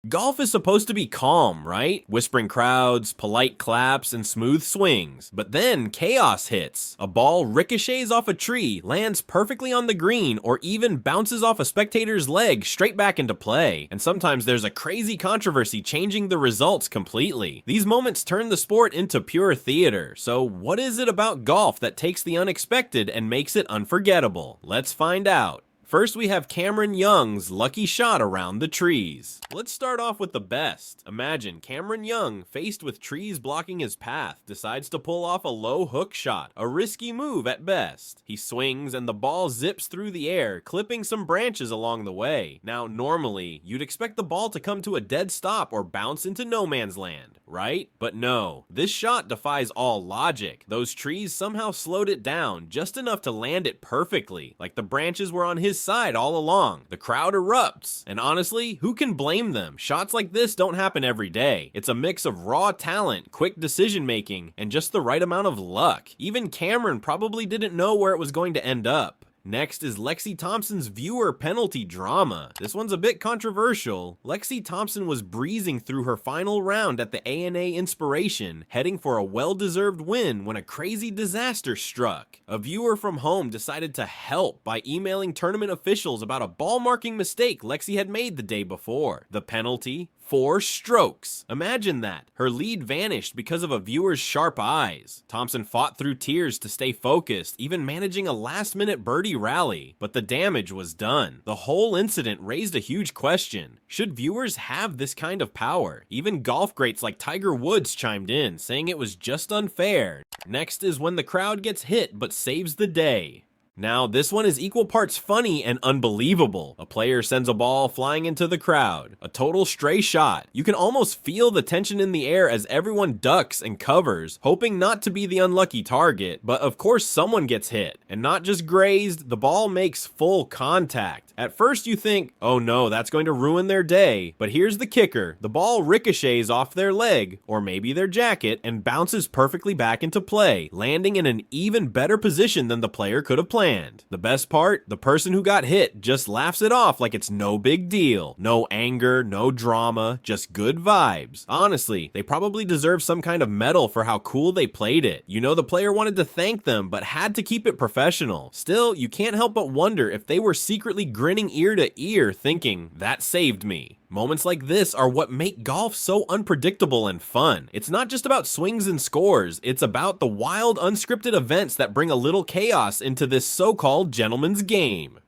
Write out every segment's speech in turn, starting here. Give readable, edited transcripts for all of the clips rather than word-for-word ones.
Golf is supposed to be calm, right? Whispering crowds, polite claps, and smooth swings. But then chaos hits. A ball ricochets off a tree, lands perfectly on the green, or even bounces off a spectator's leg straight back into play. And sometimes there's a crazy controversy changing the results completely. These moments turn the sport into pure theater. So what is it about golf that takes the unexpected and makes it unforgettable? Let's find out. First, we have Cameron Young's lucky shot around the trees. Let's start off with the best. Imagine Cameron Young, faced with trees blocking his path, decides to pull off a low hook shot, a risky move at best. He swings and the ball zips through the air, clipping some branches along the way. Now, normally, you'd expect the ball to come to a dead stop or bounce into no man's land, right? But no, this shot defies all logic. Those trees somehow slowed it down, just enough to land it perfectly, like the branches were on his side all along. The crowd erupts, and honestly, who can blame them? Shots like this don't happen every day. It's a mix of raw talent, quick decision making, and just the right amount of luck. Even Cameron probably didn't know where it was going to end up. Next is Lexi Thompson's viewer penalty drama. This one's a bit controversial. Lexi Thompson was breezing through her final round at the ANA Inspiration, heading for a well-deserved win when a crazy disaster struck. A viewer from home decided to help by emailing tournament officials about a ball marking mistake Lexi had made the day before. The penalty? 4 strokes. Imagine that. Her lead vanished because of a viewer's sharp eyes. Thompson fought through tears to stay focused, even managing a last-minute birdie rally. But the damage was done. The whole incident raised a huge question. Should viewers have this kind of power? Even golf greats like Tiger Woods chimed in, saying it was just unfair. Next is when the crowd gets hit but saves the day. Now, this one is equal parts funny and unbelievable. A player sends a ball flying into the crowd. A total stray shot. You can almost feel the tension in the air as everyone ducks and covers, hoping not to be the unlucky target. But of course, someone gets hit. And not just grazed, the ball makes full contact. At first you think, oh no, that's going to ruin their day. But here's the kicker. The ball ricochets off their leg, or maybe their jacket, and bounces perfectly back into play, landing in an even better position than the player could have planned. The best part, the person who got hit just laughs it off like it's no big deal. No anger, no drama, just good vibes. Honestly, they probably deserve some kind of medal for how cool they played it. You know, the player wanted to thank them, but had to keep it professional. Still, you can't help but wonder if they were secretly grinning ear to ear thinking, that saved me. Moments like this are what make golf so unpredictable and fun. It's not just about swings and scores, it's about the wild, unscripted events that bring a little chaos into this so-called gentleman's game.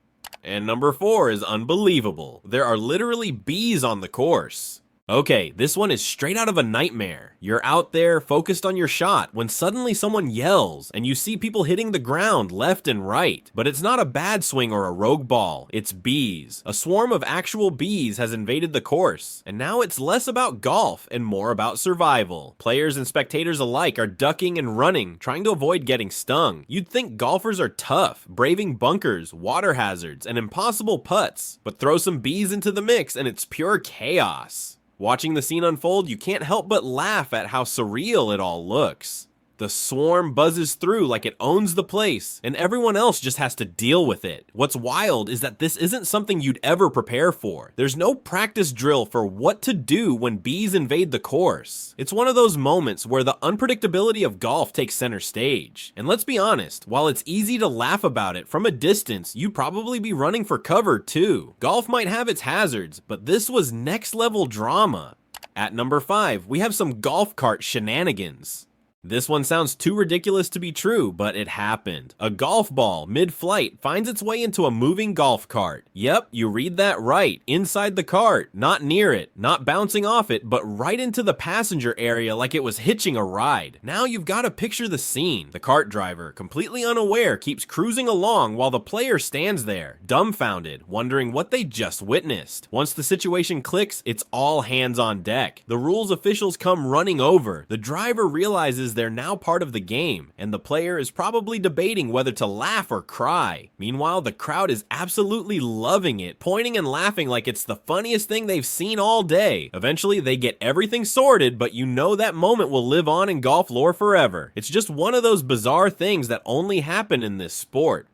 And number 4 is unbelievable. There are literally bees on the course. Okay, this one is straight out of a nightmare. You're out there focused on your shot when suddenly someone yells and you see people hitting the ground left and right. But it's not a bad swing or a rogue ball, it's bees. A swarm of actual bees has invaded the course, and now it's less about golf and more about survival. Players and spectators alike are ducking and running, trying to avoid getting stung. You'd think golfers are tough, braving bunkers, water hazards, and impossible putts, but throw some bees into the mix and it's pure chaos. Watching the scene unfold, you can't help but laugh at how surreal it all looks. The swarm buzzes through like it owns the place, and everyone else just has to deal with it. What's wild is that this isn't something you'd ever prepare for. There's no practice drill for what to do when bees invade the course. It's one of those moments where the unpredictability of golf takes center stage. And let's be honest, while it's easy to laugh about it from a distance, you'd probably be running for cover too. Golf might have its hazards, but this was next level drama. At number 5, we have some golf cart shenanigans. This one sounds too ridiculous to be true, but it happened. A golf ball, mid-flight, finds its way into a moving golf cart. Yep, you read that right. Inside the cart, not near it, not bouncing off it, but right into the passenger area like it was hitching a ride. Now you've got to picture the scene. The cart driver, completely unaware, keeps cruising along while the player stands there, dumbfounded, wondering what they just witnessed. Once the situation clicks, it's all hands on deck. The rules officials come running over. The driver realizes they're now part of the game, and the player is probably debating whether to laugh or cry. Meanwhile, the crowd is absolutely loving it, pointing and laughing like it's the funniest thing they've seen all day. Eventually, they get everything sorted, but you know that moment will live on in golf lore forever. It's just one of those bizarre things that only happen in this sport.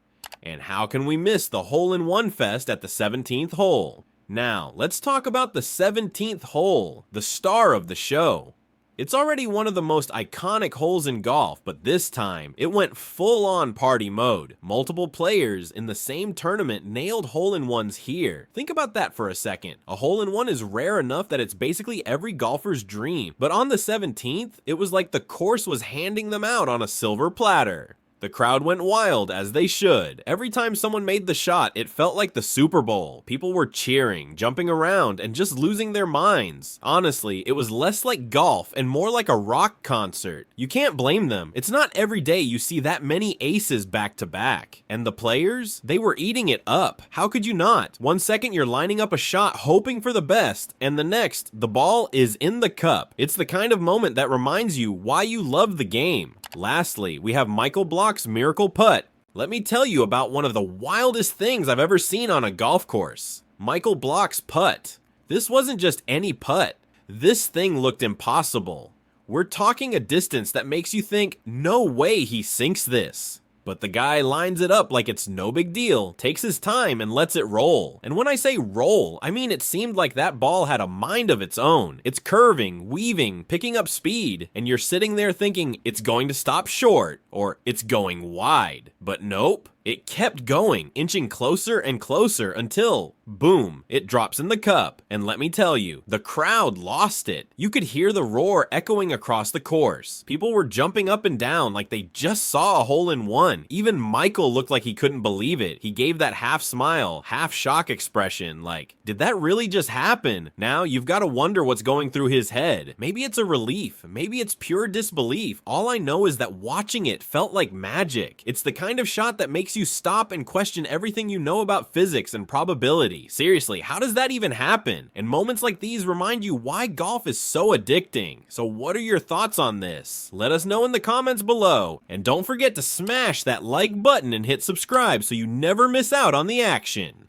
And how can we miss the hole-in-one fest at the 17th hole? Now, let's talk about the 17th hole, the star of the show. It's already one of the most iconic holes in golf, but this time, it went full-on party mode. Multiple players in the same tournament nailed hole-in-ones here. Think about that for a second. A hole-in-one is rare enough that it's basically every golfer's dream, but on the 17th, it was like the course was handing them out on a silver platter. The crowd went wild, as they should. Every time someone made the shot, it felt like the Super Bowl. People were cheering, jumping around, and just losing their minds. Honestly, it was less like golf and more like a rock concert. You can't blame them. It's not every day you see that many aces back to back. And the players? They were eating it up. How could you not? One second you're lining up a shot hoping for the best, and the next, the ball is in the cup. It's the kind of moment that reminds you why you love the game. Lastly, we have Michael Block's miracle putt. Let me tell you about one of the wildest things I've ever seen on a golf course. Michael Block's putt. This wasn't just any putt. This thing looked impossible. We're talking a distance that makes you think, no way he sinks this. But the guy lines it up like it's no big deal, takes his time and lets it roll. And when I say roll, I mean it seemed like that ball had a mind of its own. It's curving, weaving, picking up speed, and you're sitting there thinking it's going to stop short, or it's going wide. But nope. It kept going, inching closer and closer until, boom, it drops in the cup. And let me tell you, the crowd lost it. You could hear the roar echoing across the course. People were jumping up and down like they just saw a hole-in-one. Even Michael looked like he couldn't believe it. He gave that half smile, half shock expression like, did that really just happen? Now you've got to wonder what's going through his head. Maybe it's a relief. Maybe it's pure disbelief. All I know is that watching it felt like magic. It's the kind of shot that makes you stop and question everything you know about physics and probability. Seriously, how does that even happen? And moments like these remind you why golf is so addicting. So what are your thoughts on this? Let us know in the comments below. And don't forget to smash that like button and hit subscribe so you never miss out on the action.